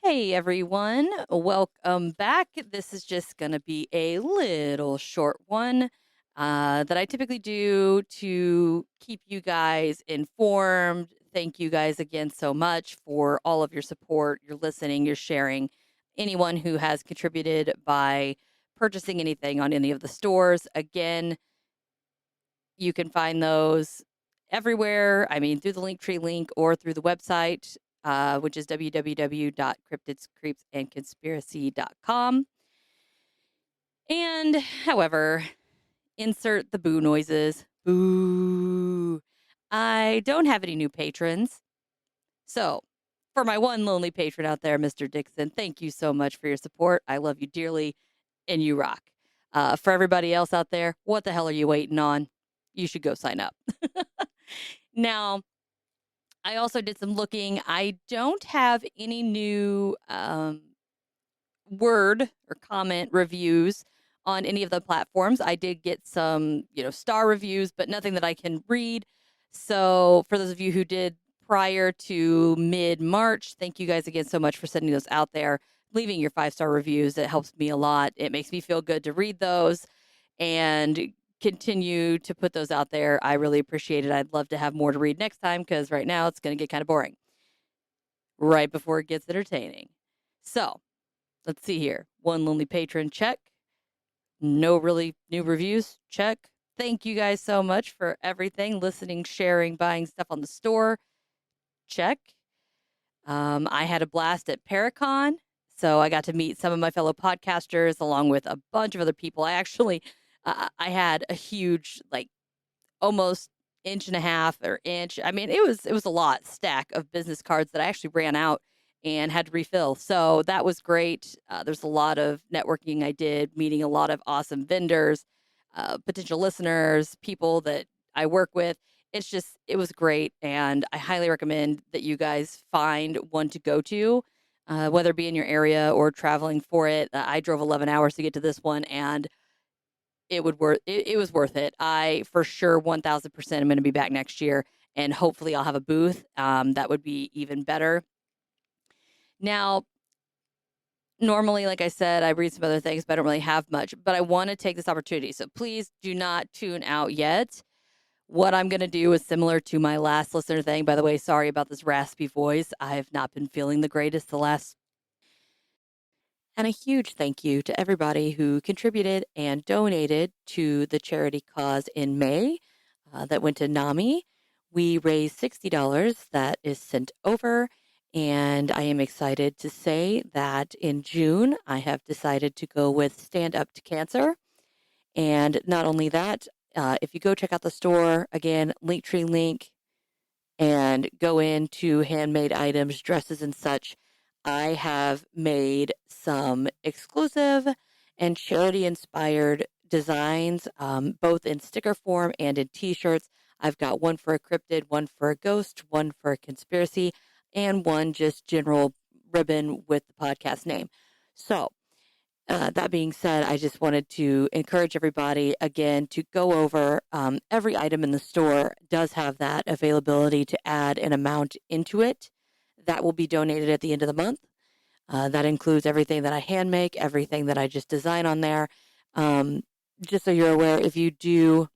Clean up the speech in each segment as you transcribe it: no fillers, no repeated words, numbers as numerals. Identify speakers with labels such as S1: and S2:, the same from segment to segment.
S1: Hey everyone, welcome back. This is just going to be a little short one that I typically do to keep you guys informed. Thank you guys again so much for all of your support, your listening, your sharing. Anyone who has contributed by purchasing anything on any of the stores, again, you can find those everywhere. I mean, through the Linktree link or through the website, which is www.cryptidscreepsandconspiracy.com. And however, insert the boo noises. Boo. I don't have any new patrons. So, for my one lonely patron out there, Mr. Dixon, thank you so much for your support. I love you dearly and you rock. For everybody else out there, what the hell are you waiting on? You should go sign up. Now, I also did some looking. I don't have any new word or comment reviews on any of the platforms. I did get some, star reviews, but nothing that I can read. So, for those of you who did prior to mid-March, thank you guys again so much for sending those out there, leaving your 5-star reviews. It helps me a lot. It makes me feel good to read those and continue to put those out there. I really appreciate it. I'd love to have more to read next time because right now it's going to get kind of boring right before it gets entertaining. So, let's see here. One lonely patron, check. No really new reviews, check. Thank you guys so much for everything, listening, sharing, buying stuff on the store, check. I had a blast at Paracon, so I got to meet some of my fellow podcasters along with a bunch of other people. I had a huge, like, almost inch and a half or inch. I mean, it was a lot stack of business cards that I actually ran out and had to refill. So that was great. There's a lot of networking I did, meeting a lot of awesome vendors, potential listeners, people that I work with. It was great. And I highly recommend that you guys find one to go to, whether it be in your area or traveling for it. I drove 11 hours to get to this one and it was worth it. I for sure 1000% am going to be back next year and hopefully I'll have a booth. That would be even better. Now, normally, like I said, I read some other things, but I don't really have much. But I want to take this opportunity. So please do not tune out yet. What I'm going to do is similar to my last listener thing. By the way, sorry about this raspy voice. I have not been feeling the greatest the last. And a huge thank you to everybody who contributed and donated to the charity cause in May that went to NAMI. We raised $60 that is sent over. And I am excited to say that in June, I have decided to go with Stand Up to Cancer. And not only that, if you go check out the store, again, Linktree link, and go into handmade items, dresses, and such, I have made some exclusive and charity inspired designs, both in sticker form and in t shirts. I've got one for a cryptid, one for a ghost, one for a conspiracy, and one just general ribbon with the podcast name. So, that being said, I just wanted to encourage everybody again to go over every item in the store does have that availability to add an amount into it that will be donated at the end of the month. That includes everything that I hand make, everything that I just design on there. Just so you're aware, if you do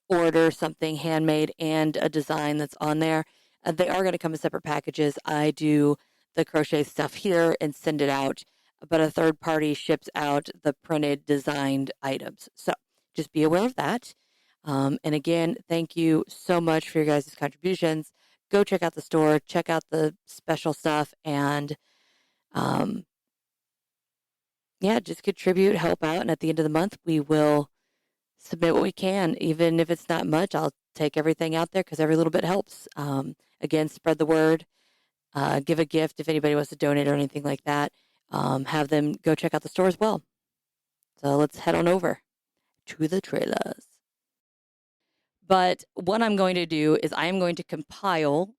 S1: order something handmade and a design that's on there, they are going to come in separate packages. I do the crochet stuff here and send it out, but a third party ships out the printed designed items. So just be aware of that. And again, thank you so much for your guys' contributions. Go check out the store, check out the special stuff, and yeah, just contribute, help out. And at the end of the month, we will submit what we can. Even if it's not much, I'll take everything out there because every little bit helps. Again, spread the word, give a gift if anybody wants to donate or anything like that. Have them go check out the store as well. So let's head on over to the trailers. But what I'm going to do is I am going to compile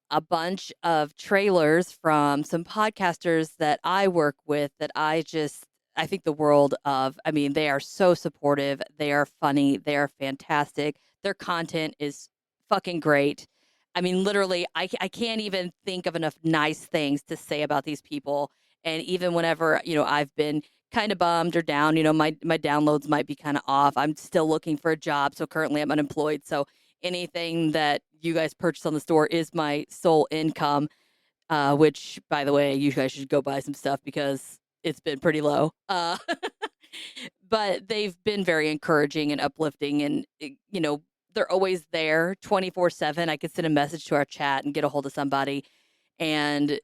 S1: a bunch of trailers from some podcasters that I work with that I think the world of. I mean, they are so supportive. They are funny. They are fantastic. Their content is fucking great. I mean, literally, I can't even think of enough nice things to say about these people. And even whenever, I've been kind of bummed or down, my downloads might be kind of off. I'm still looking for a job. So currently I'm unemployed. So anything that you guys purchase on the store is my sole income, which, by the way, you guys should go buy some stuff because it's been pretty low. But they've been very encouraging and uplifting, and they're always there 24/7. I could send a message to our chat and get a hold of somebody, and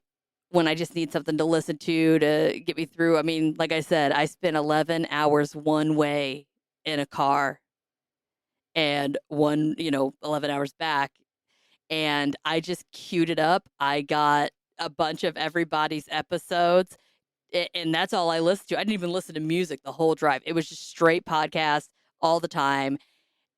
S1: when I just need something to listen to get me through, I mean, like I said, I spent 11 hours one way in a car and 11 hours back, and I just queued it up. I got a bunch of everybody's episodes, and that's all I listened to. I didn't even listen to music the whole drive. It was just straight podcast all the time,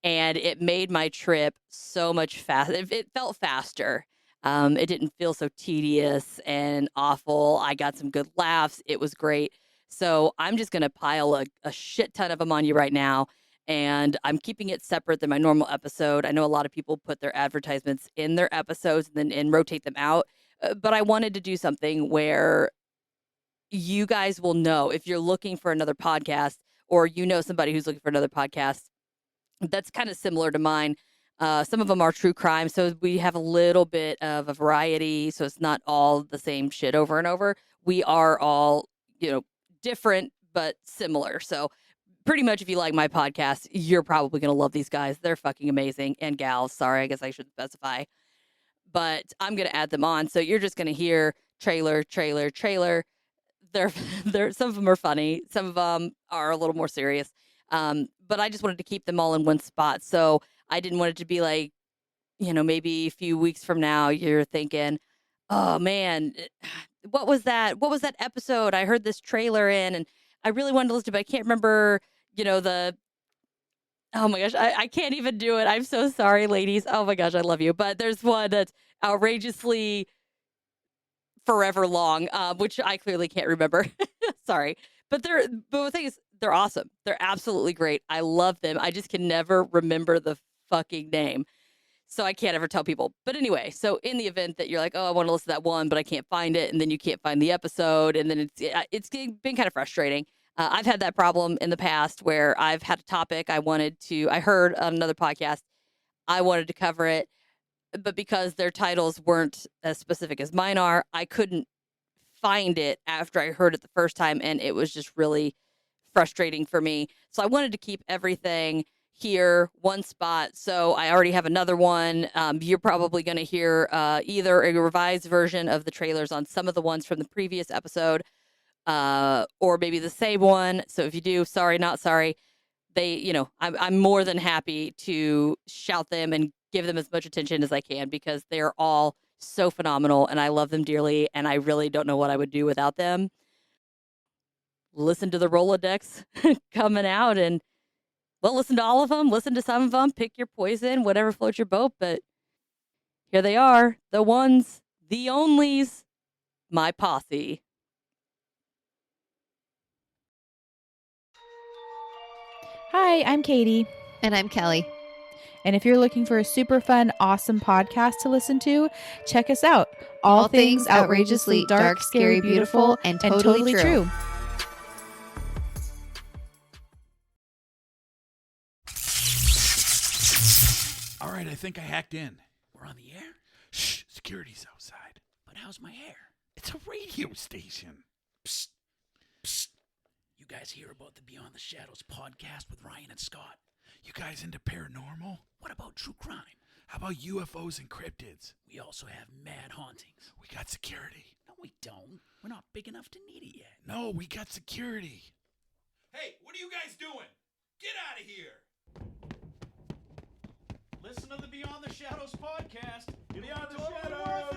S1: and it made my trip so much faster. It felt faster. It didn't feel so tedious and awful. I got some good laughs. It was great. So I'm just going to pile a shit ton of them on you right now. And I'm keeping it separate than my normal episode. I know a lot of people put their advertisements in their episodes and rotate them out. But I wanted to do something where you guys will know if you're looking for another podcast, or somebody who's looking for another podcast that's kind of similar to mine. Some of them are true crime, so we have a little bit of a variety, so it's not all the same shit over and over. We are all, different but similar. So pretty much if you like my podcast, you're probably going to love these guys. They're fucking amazing, and gals. Sorry, I guess I should specify. But I'm going to add them on. So you're just going to hear trailer, trailer, trailer. They're some of them are funny, some of them are a little more serious. But I just wanted to keep them all in one spot. So I didn't want it to be like, maybe a few weeks from now you're thinking, oh man, what was that? What was that episode? I heard this trailer in and I really wanted to listen to it, but I can't remember, the oh my gosh, I can't even do it. I'm so sorry, ladies. Oh my gosh, I love you. But there's one that's outrageously forever long, which I clearly can't remember. Sorry. But the thing is, they're awesome. They're absolutely great. I love them. I just can never remember the fucking name. So I can't ever tell people. But anyway, so in the event that you're like, oh, I want to listen to that one, but I can't find it, and then you can't find the episode, and then it's been kind of frustrating. I've had that problem in the past where I've had a topic I heard on another podcast, I wanted to cover it, but because their titles weren't as specific as mine are, I couldn't find it after I heard it the first time, and it was just really frustrating for me. So I wanted to keep everything here, one spot. So I already have another one. You're probably going to hear either a revised version of the trailers on some of the ones from the previous episode, or maybe the same one. So if you do, sorry, not sorry. I'm more than happy to shout them and give them as much attention as I can because they're all so phenomenal and I love them dearly and I really don't know what I would do without them. Listen to the Rolodex coming out and, well, listen to all of them, listen to some of them, pick your poison, whatever floats your boat. But here they are, the ones, the onlys, my posse.
S2: Hi, I'm Katie.
S3: And I'm Kelly.
S2: And if you're looking for a super fun, awesome podcast to listen to, check us out.
S3: All things outrageously dark, scary, beautiful, and totally true.
S4: All right, I think I hacked in. We're on the air? Shh, security's outside. But how's my hair? It's a radio station. Psst, psst. You guys hear about the Beyond the Shadows podcast with Ryan and Scott? You guys into paranormal? What about true crime? How about UFOs and cryptids? We also have mad hauntings. We got security. No, we don't. We're not big enough to need it yet. No, we got security.
S5: Hey, what are you guys doing? Get out of here! Listen to the Beyond the Shadows podcast. Beyond the Shadows!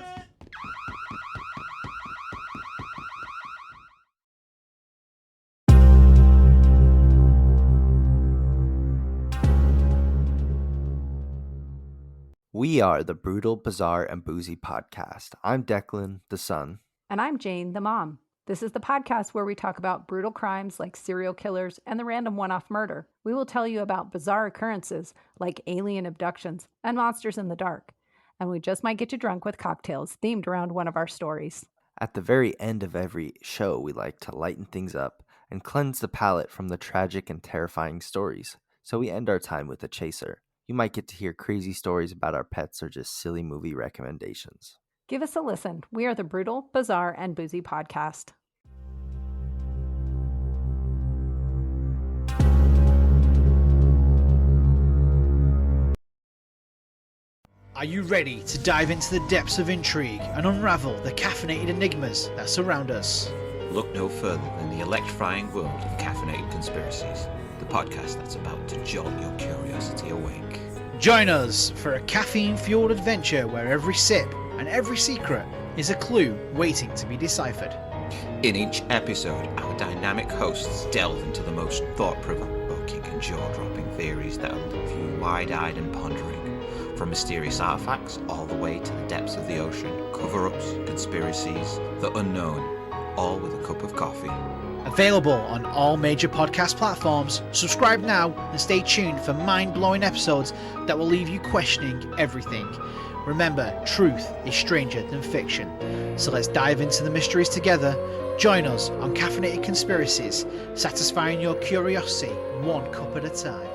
S6: We are the Brutal, Bizarre, and Boozy podcast. I'm Declan, the son.
S7: And I'm Jane, the mom. This is the podcast where we talk about brutal crimes like serial killers and the random one-off murder. We will tell you about bizarre occurrences like alien abductions and monsters in the dark. and we just might get you drunk with cocktails themed around one of our stories.
S6: At the very end of every show, we like to lighten things up and cleanse the palate from the tragic and terrifying stories. So we end our time with a chaser. You might get to hear crazy stories about our pets or just silly movie recommendations.
S7: Give us a listen. We are the Brutal, Bizarre, and Boozy Podcast.
S8: Are you ready to dive into the depths of intrigue and unravel the caffeinated enigmas that surround us?
S9: Look no further than the electrifying world of Caffeinated Conspiracies, the podcast that's about to jolt your curiosity awake.
S8: Join us for a caffeine-fueled adventure where every sip and every secret is a clue waiting to be deciphered.
S9: In each episode, our dynamic hosts delve into the most thought-provoking and jaw-dropping theories that'll leave you wide-eyed and pondering. From mysterious artifacts all the way to the depths of the ocean, cover-ups, conspiracies, the unknown, all with a cup of coffee.
S8: Available on all major podcast platforms. Subscribe now and stay tuned for mind-blowing episodes that will leave you questioning everything. Remember, truth is stranger than fiction. So let's dive into the mysteries together. Join us on Caffeinated Conspiracies, satisfying your curiosity one cup at a time.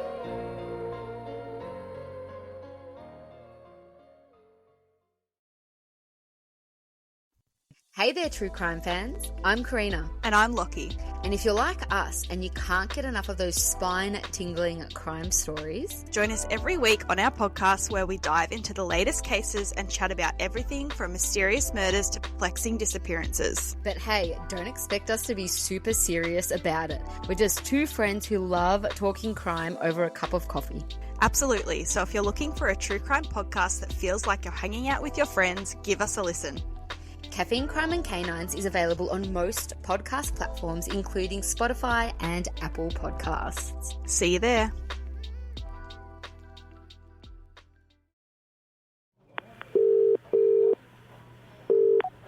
S3: Hey there, true crime fans. I'm Karina.
S10: And I'm Lockie.
S3: And if you're like us and you can't get enough of those spine-tingling crime stories,
S10: join us every week on our podcast where we dive into the latest cases and chat about everything from mysterious murders to perplexing disappearances.
S3: But hey, don't expect us to be super serious about it. We're just two friends who love talking crime over a cup of coffee.
S10: Absolutely. So if you're looking for a true crime podcast that feels like you're hanging out with your friends, give us a listen.
S3: Caffeine, Crime and Canines is available on most podcast platforms, including Spotify and Apple Podcasts.
S10: See you there.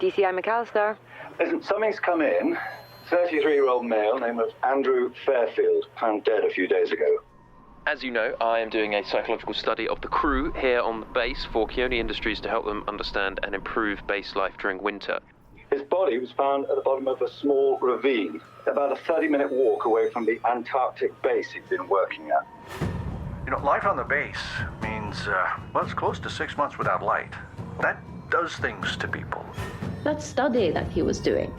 S11: DCI McAllister.
S12: Listen, something's come in. 33-year-old male, name of Andrew Fairfield, found dead a few days ago.
S13: As you know, I am doing a psychological study of the crew here on the base for Keone Industries to help them understand and improve base life during winter.
S12: His body was found at the bottom of a small ravine, about a 30-minute walk away from the Antarctic base he'd been working at.
S14: You know, life on the base means, well, it's close to 6 months without light. That does things to people.
S11: That study that he was doing,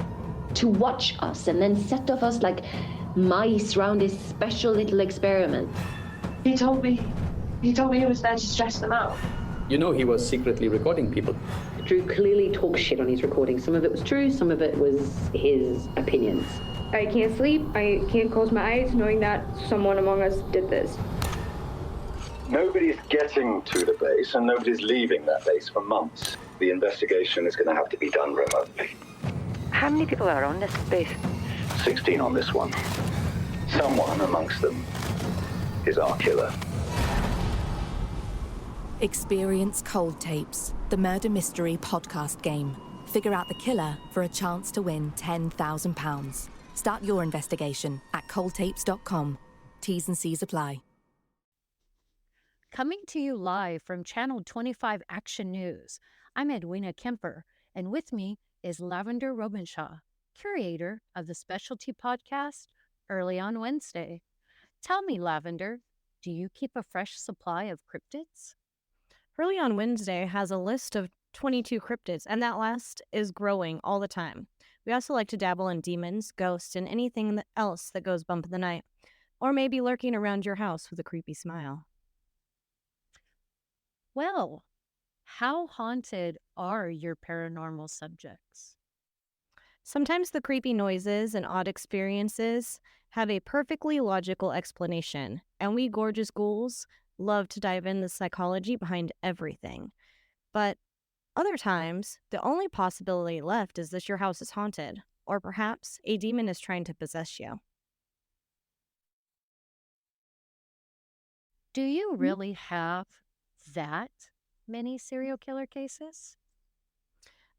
S11: to watch us and then set off us like mice round his special little experiment.
S15: He told me he was there to stress them out.
S16: You know he was secretly recording people.
S11: Drew clearly talks shit on his recording. Some of it was true, some of it was his opinions.
S17: I can't sleep, I can't close my eyes knowing that someone among us did this.
S12: Nobody's getting to the base and nobody's leaving that base for months. The investigation is going to have to be done remotely.
S11: How many people are on this base?
S12: 16 on this one. Someone amongst them is our killer.
S18: Experience Cold Tapes, the murder mystery podcast game. Figure out the killer for a chance to win £10,000. Start your investigation at coldtapes.com. T's and C's apply.
S19: Coming to you live from Channel 25 Action News, I'm Edwina Kemper, and with me is Lavender Robinshaw, curator of the specialty podcast Early on Wednesday. Tell me, Lavender, do you keep a fresh supply of cryptids?
S20: Early on Wednesday has a list of 22 cryptids, and that list is growing all the time. We also like to dabble in demons, ghosts, and anything else that goes bump in the night, or maybe lurking around your house with a creepy smile.
S19: Well, how haunted are your paranormal subjects?
S20: Sometimes the creepy noises and odd experiences have a perfectly logical explanation, and we gorgeous ghouls love to dive in the psychology behind everything. But other times, the only possibility left is that your house is haunted, or perhaps a demon is trying to possess you.
S19: Do you really have that many serial killer cases?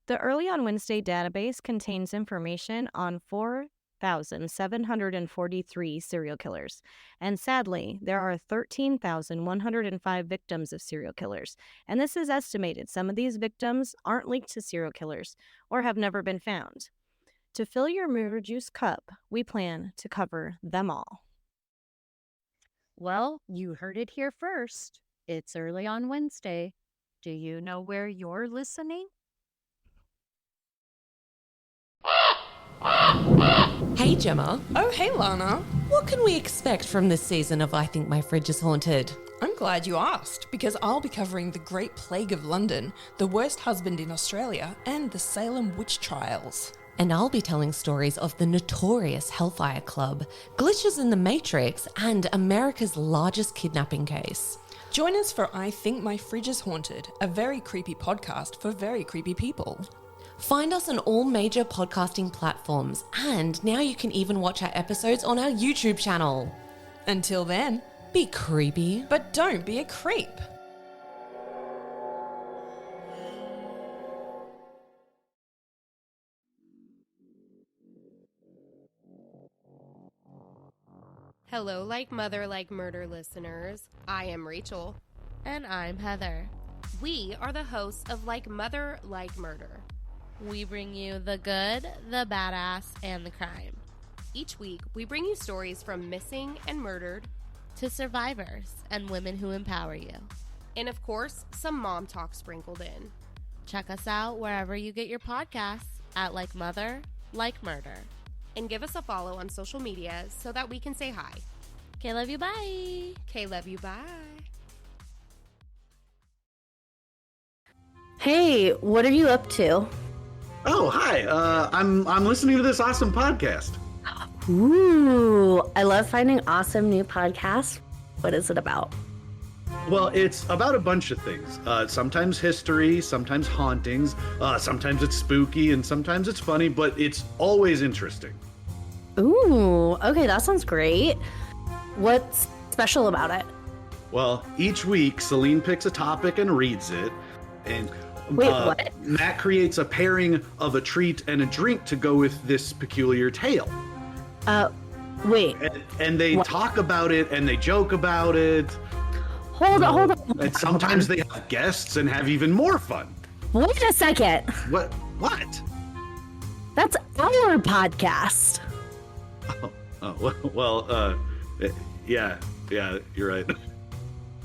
S20: The Early on Wednesday database contains information on 4 28,743 serial killers. And sadly, there are 13,105 victims of serial killers. And this is estimated. Some of these victims aren't linked to serial killers or have never been found. To fill your murder juice cup, we plan to cover them all.
S19: Well, you heard it here first. It's early on Wednesday. Do you know where you're listening?
S21: Hey Gemma. Oh, hey Lana. What can we expect from this season of I Think My Fridge is Haunted?
S22: I'm glad you asked, because I'll be covering the Great Plague of London, the worst husband in Australia, and the Salem witch trials.
S21: And I'll be telling stories of the notorious Hellfire Club, glitches in the Matrix, and America's largest kidnapping case.
S22: Join us for I Think My Fridge is Haunted, a very creepy podcast for very creepy people.
S21: Find us on all major podcasting platforms, and now you can even watch our episodes on our YouTube channel.
S22: Until then,
S21: be creepy,
S22: but don't be a creep.
S23: Hello, Like Mother, Like Murder listeners. I am Rachel.
S24: And I'm Heather.
S23: We are the hosts of Like Mother, Like Murder.
S24: We bring you the good, the badass, and the crime.
S23: Each week, we bring you stories from missing and murdered
S24: to survivors and women who empower you.
S23: And of course, some mom talk sprinkled in.
S24: Check us out wherever you get your podcasts at Like Mother, Like Murder.
S23: And give us a follow on social media so that we can say hi.
S24: Okay, love you, bye.
S23: Okay, love you, bye.
S25: Hey, what are you up to?
S5: Oh, hi. I'm listening to this awesome podcast.
S25: Ooh, I love finding awesome new podcasts. What is it about?
S5: Well, it's about a bunch of things. Sometimes history, sometimes hauntings, sometimes it's spooky, and sometimes it's funny, but it's always interesting.
S25: Ooh, okay, that sounds great. What's special about it?
S5: Well, each week, Celine picks a topic and reads it, and
S25: Wait, what?
S5: Matt creates a pairing of a treat and a drink to go with this peculiar tale.
S25: Wait.
S5: And they talk about it, and they joke about it.
S25: Hold on.
S5: And sometimes they have guests and have even more fun.
S25: Wait a second.
S5: What?
S25: That's our podcast.
S5: Yeah, you're right.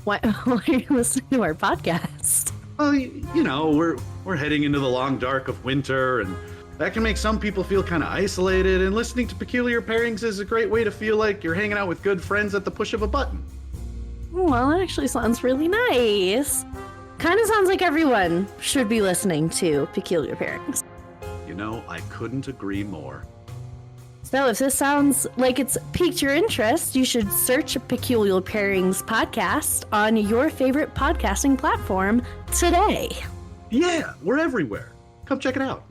S25: Why are you listening to our podcast?
S5: Well, you know, we're heading into the long dark of winter, and that can make some people feel kind of isolated, and listening to Peculiar Pairings is a great way to feel like you're hanging out with good friends at the push of a button.
S25: Well, that actually sounds really nice. Kind of sounds like everyone should be listening to Peculiar Pairings.
S5: You know, I couldn't agree more.
S25: So if this sounds like it's piqued your interest, you should search Peculiar Pairings podcast on your favorite podcasting platform today.
S5: Yeah, we're everywhere. Come check it out.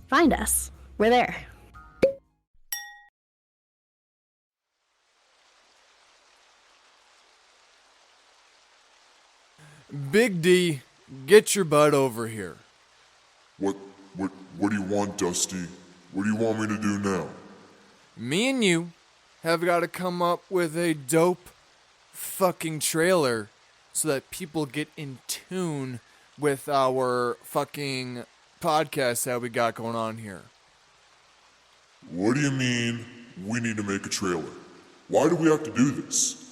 S25: Find us. We're there.
S26: Big D, get your butt over here.
S27: What do you want, Dusty? What do you want me to do now?
S26: Me and you have got to come up with a dope fucking trailer so that people get in tune with our fucking podcast that we got going on here.
S27: What do you mean we need to make a trailer? Why do we have to do this?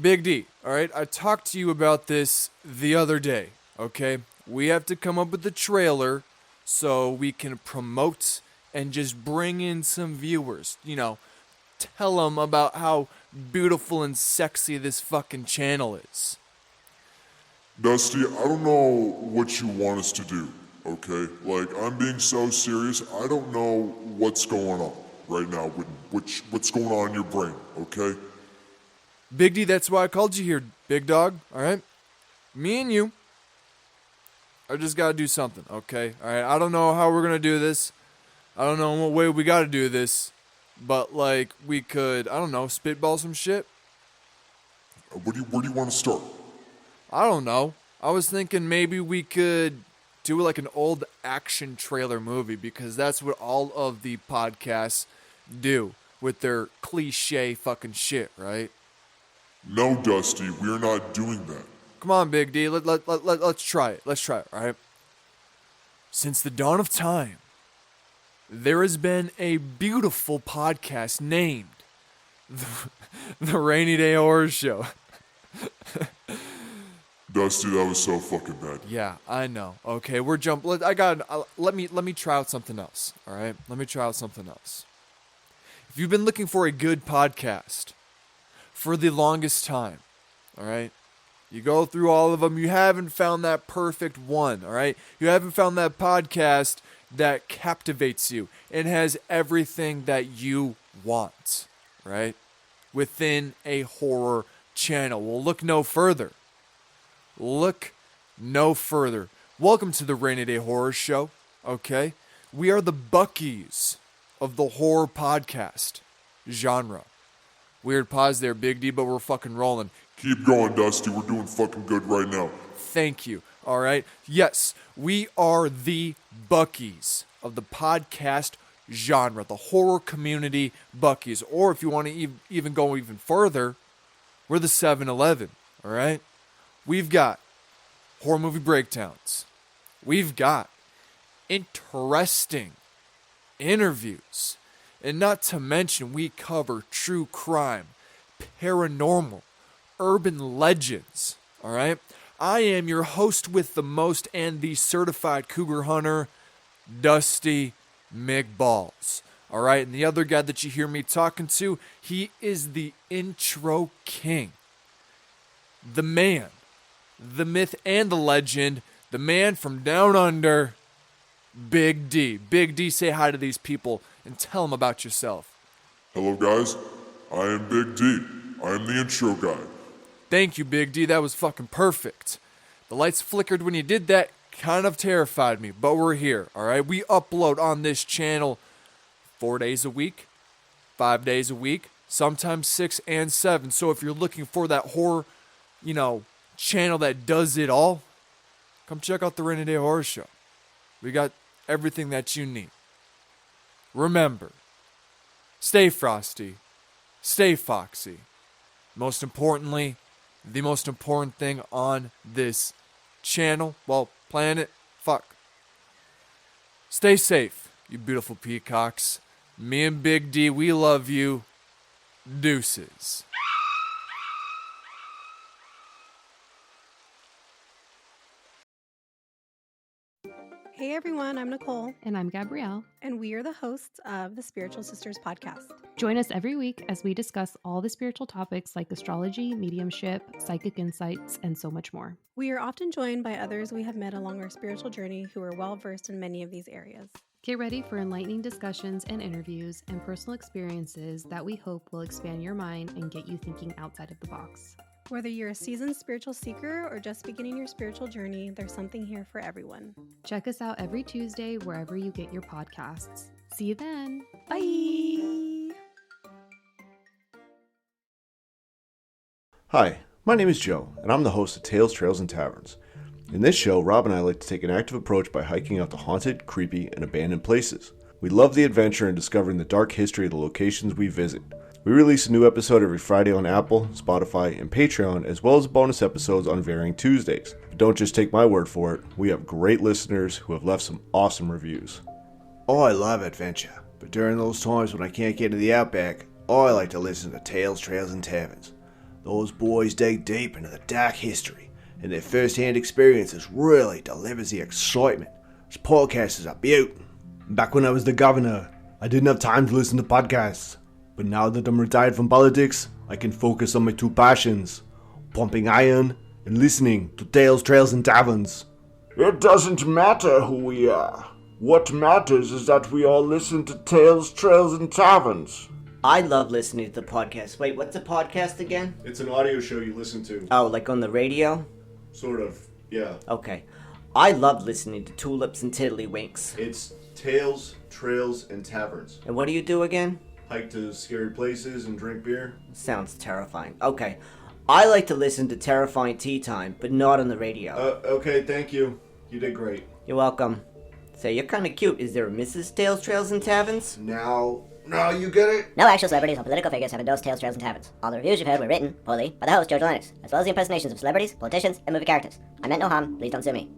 S26: Big D, alright? I talked to you about this the other day, okay? We have to come up with a trailer so we can promote and just bring in some viewers. You know, tell them about how beautiful and sexy this fucking channel is.
S27: Dusty, I don't know what you want us to do, okay? Like, I'm being so serious, I don't know what's going on right now, what's going on in your brain, okay?
S26: Big D, that's why I called you here, big dog, alright? Me and you, I just gotta do something, okay? Alright, I don't know how we're gonna do this. I don't know in what way we gotta do this. But, like, we could, I don't know, spitball some shit?
S27: Where do you want to start?
S26: I don't know. I was thinking maybe we could do like an old action trailer movie, because that's what all of the podcasts do with their cliche fucking shit, right?
S27: No, Dusty, we're not doing that.
S26: Come on, Big D, let's try it. Let's try it, all right? Since the dawn of time, there has been a beautiful podcast named The Rainy Day Horror Show.
S27: Dusty, that was so fucking bad.
S26: Yeah, I know. Okay, we're jumping. Let me try out something else. All right, let me try out something else. If you've been looking for a good podcast for the longest time, all right, you go through all of them. You haven't found that perfect one. All right, you haven't found that podcast that captivates you and has everything that you want, right? Within a horror channel. Well, look no further. Look no further. Welcome to the Rainy Day Horror Show, okay? We are the Buckies of the horror podcast genre. Weird pause there, Big D, but we're fucking rolling.
S27: Keep going, Dusty. We're doing fucking good right now.
S26: Thank you, all right? Yes, we are the Buckies of the podcast genre, the horror community Buckies. Or if you want to even go even further, we're the 7-Eleven, all right? We've got horror movie breakdowns. We've got interesting interviews. And not to mention, we cover true crime, paranormal, urban legends, all right? I am your host with the most and the certified cougar hunter, Dusty McBalls. All right, and the other guy that you hear me talking to, he is the intro king. The man, the myth and the legend, the man from down under, Big D. Big D, say hi to these people and tell them about yourself.
S27: Hello, guys. I am Big D. I am the intro guy.
S26: Thank you, Big D. That was fucking perfect. The lights flickered when you did that. Kind of terrified me, but we're here, all right? We upload on this channel 4 days a week, 5 days a week, sometimes 6 and 7. So if you're looking for that horror, channel that does it all, come check out the Rainy Day Horror Show. We got everything that you need. Remember, stay frosty, stay foxy. Most importantly, the most important thing on this channel, planet, stay safe, you beautiful peacocks. Me and Big D, we love you. Deuces.
S1: Hey everyone, I'm Nicole.
S2: And I'm Gabrielle.
S1: And we are the hosts of the Spiritual Sisters podcast.
S2: Join us every week as we discuss all the spiritual topics like astrology, mediumship, psychic insights, and so much more.
S1: We are often joined by others we have met along our spiritual journey who are well versed in many of these areas.
S2: Get ready for enlightening discussions and interviews and personal experiences that we hope will expand your mind and get you thinking outside of the box.
S1: Whether you're a seasoned spiritual seeker or just beginning your spiritual journey, there's something here for everyone.
S2: Check us out every Tuesday wherever you get your podcasts. See you then.
S1: Bye.
S4: Hi, my name is Joe, and I'm the host of Tales, Trails, and Taverns. In this show, Rob and I like to take an active approach by hiking out to haunted, creepy, and abandoned places. We love the adventure and discovering the dark history of the locations we visit. We release a new episode every Friday on Apple, Spotify, and Patreon, as well as bonus episodes on varying Tuesdays. But don't just take my word for it, we have great listeners who have left some awesome reviews.
S6: Oh, I love adventure, but during those times when I can't get to the outback, I like to listen to Tales, Trails, and Taverns. Those boys dig deep into the dark history, and their first-hand experiences really delivers the excitement. This podcast is a beaut.
S7: Back when I was the governor, I didn't have time to listen to podcasts. But now that I'm retired from politics, I can focus on my two passions, pumping iron and listening to Tales, Trails, and Taverns.
S27: It doesn't matter who we are. What matters is that we all listen to Tales, Trails, and Taverns.
S8: I love listening to the podcast. Wait, what's a podcast again?
S4: It's an audio show you listen to.
S8: Oh, like on the radio?
S4: Sort of, yeah.
S8: Okay. I love listening to Tulips and Tiddlywinks.
S4: It's Tales, Trails, and Taverns.
S8: And what do you do again?
S4: Hike to scary places and drink beer.
S8: Sounds terrifying. Okay. I like to listen to Terrifying Tea Time, but not on the radio.
S4: Okay, thank you. You did great.
S8: You're welcome. Say, you're kind of cute. Is there a Mrs. Tales, Trails, and Taverns?
S4: Now,
S6: No, you get it?
S8: No actual celebrities or political figures have endorsed Tales, Trails, and Taverns. All the reviews you've heard were written, poorly, by the host, George Lennox, as well as the impersonations of celebrities, politicians, and movie characters. I meant no harm, please don't sue me.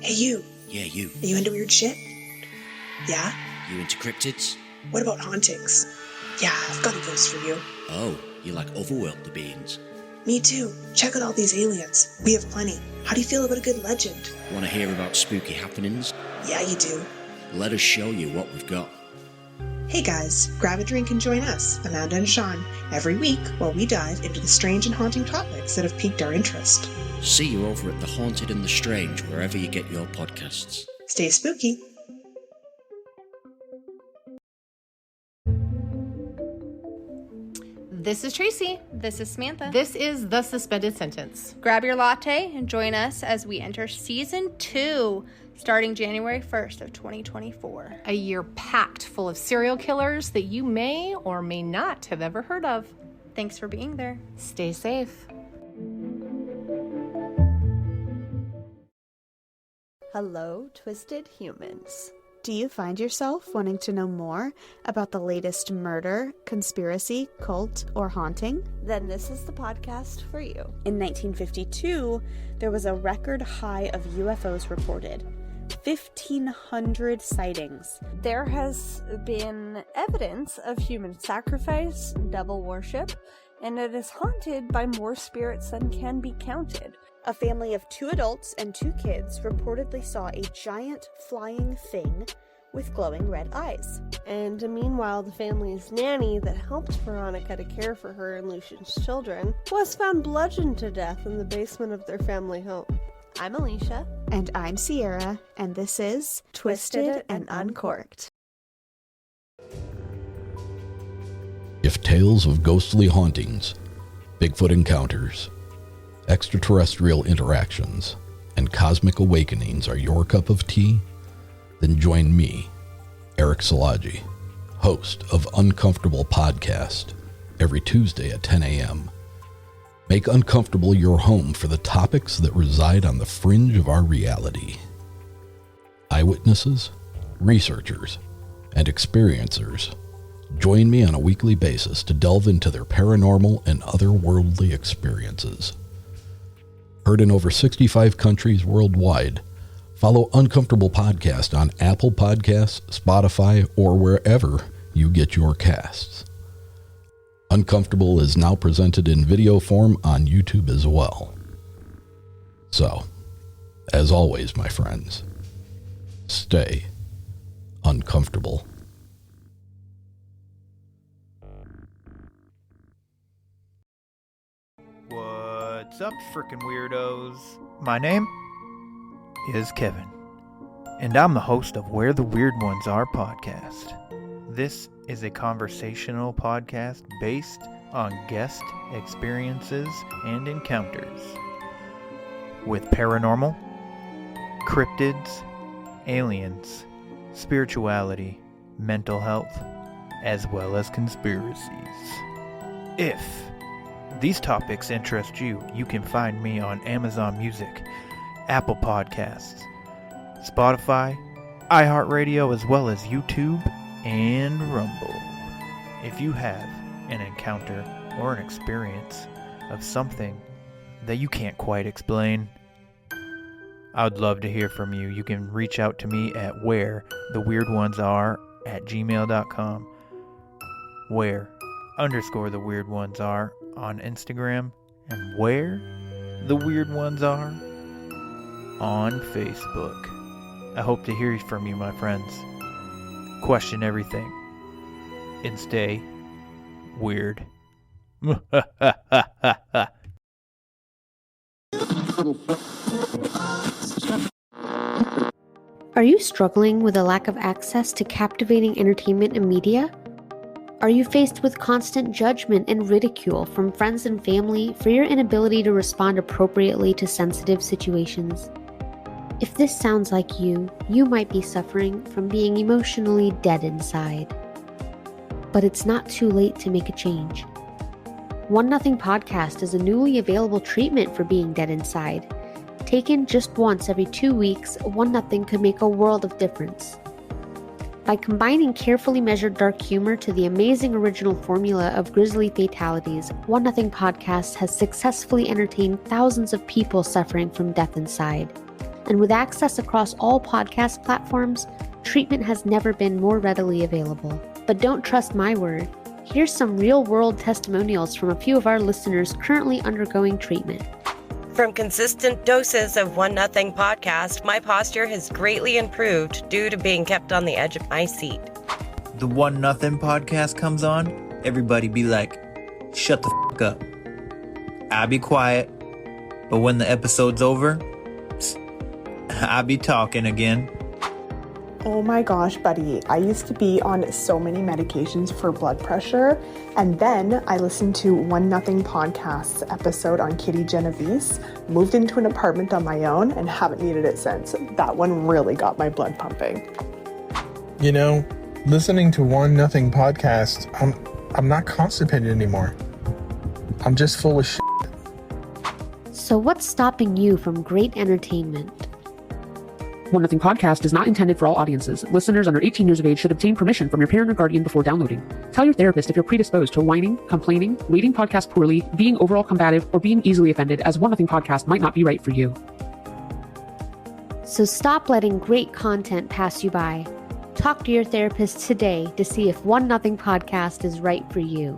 S3: Hey, you.
S9: Yeah, you.
S3: Are you into weird shit? Yeah?
S9: You into cryptids?
S3: What about hauntings? Yeah, I've got a ghost for you.
S9: Oh, you like otherworldly beings?
S3: Me too. Check out all these aliens. We have plenty. How do you feel about a good legend?
S9: Want to hear about spooky happenings?
S3: Yeah, you do.
S9: Let us show you what we've got.
S3: Hey guys, grab a drink and join us, Amanda and Sean, every week while we dive into the strange and haunting topics that have piqued our interest.
S9: See you over at The Haunted and the Strange, wherever you get your podcasts.
S3: Stay spooky.
S10: This is Tracy.
S13: This is Samantha.
S10: This is The Suspended Sentence.
S13: Grab your latte and join us as we enter Season 2, starting January 1st of 2024.
S10: A year packed full of serial killers that you may or may not have ever heard of.
S13: Thanks for being there.
S10: Stay safe.
S14: Hello, Twisted Humans. Do you find yourself wanting to know more about the latest murder, conspiracy, cult, or haunting? Then this is the podcast for you. In 1952, there was a record high of UFOs reported. 1,500 sightings. There has been evidence of human sacrifice, devil worship, and it is haunted by more spirits than can be counted. A family of 2 adults and 2 kids reportedly saw a giant flying thing with glowing red eyes. And meanwhile, the family's nanny that helped Veronica to care for her and Lucian's children was found bludgeoned to death in the basement of their family home. I'm Alicia. And I'm Sierra, and this is Twisted and Uncorked.
S15: If tales of ghostly hauntings, Bigfoot encounters, extraterrestrial interactions, and cosmic awakenings are your cup of tea, then join me, Eric Szilagyi, host of Uncomfortable Podcast, every Tuesday at 10 a.m. Make Uncomfortable your home for the topics that reside on the fringe of our reality. Eyewitnesses, researchers, and experiencers join me on a weekly basis to delve into their paranormal and otherworldly experiences. Heard in over 65 countries worldwide, follow Uncomfortable Podcast on Apple Podcasts, Spotify, or wherever you get your casts. Uncomfortable is now presented in video form on YouTube as well. So, as always, my friends, stay uncomfortable.
S16: What's up, frickin' weirdos? My name is Kevin, and I'm the host of Where the Weird Ones Are podcast. This is a conversational podcast based on guest experiences and encounters with paranormal, cryptids, aliens, spirituality, mental health, as well as conspiracies. If these topics interest you, you can find me on Amazon Music, Apple Podcasts, Spotify, iHeartRadio, as well as YouTube and Rumble. If you have an encounter or an experience of something that you can't quite explain, I would love to hear from you. You can reach out to me at wheretheweirdonesare@gmail.com, where_theweirdonesare on Instagram, and Where the Weird Ones Are on Facebook. I hope to hear from you, my friends. Question everything and stay weird.
S28: Are you struggling with a lack of access to captivating entertainment and media? Are you faced with constant judgment and ridicule from friends and family for your inability to respond appropriately to sensitive situations? If this sounds like you might be suffering from being emotionally dead inside. But it's not too late to make a change. One Nothing Podcast is a newly available treatment for being dead inside. Taken just once every 2 weeks, One Nothing could make a world of difference. By combining carefully measured dark humor to the amazing original formula of grisly fatalities, One Nothing Podcast has successfully entertained thousands of people suffering from death inside. And with access across all podcast platforms, treatment has never been more readily available. But don't trust my word. Here's some real-world testimonials from a few of our listeners currently undergoing treatment.
S11: From consistent doses of One Nothing Podcast, my posture has greatly improved due to being kept on the edge of my seat.
S16: The One Nothing Podcast comes on, everybody be like, shut the f*** up. I be quiet, but when the episode's over, I be talking again.
S12: Oh my gosh, buddy. I used to be on so many medications for blood pressure, and then I listened to One Nothing Podcast's episode on Kitty Genovese, moved into an apartment on my own, and haven't needed it since. That one really got my blood pumping.
S17: You know, listening to One Nothing Podcast, I'm not constipated anymore. I'm just full of shit.
S28: So what's stopping you from great entertainment?
S18: One Nothing Podcast is not intended for all audiences. Listeners under 18 years of age should obtain permission from your parent or guardian before downloading. Tell your therapist if you're predisposed to whining, complaining, reading podcasts poorly, being overall combative, or being easily offended, as One Nothing Podcast might not be right for you.
S28: So stop letting great content pass you by. Talk to your therapist today to see if One Nothing Podcast is right for you.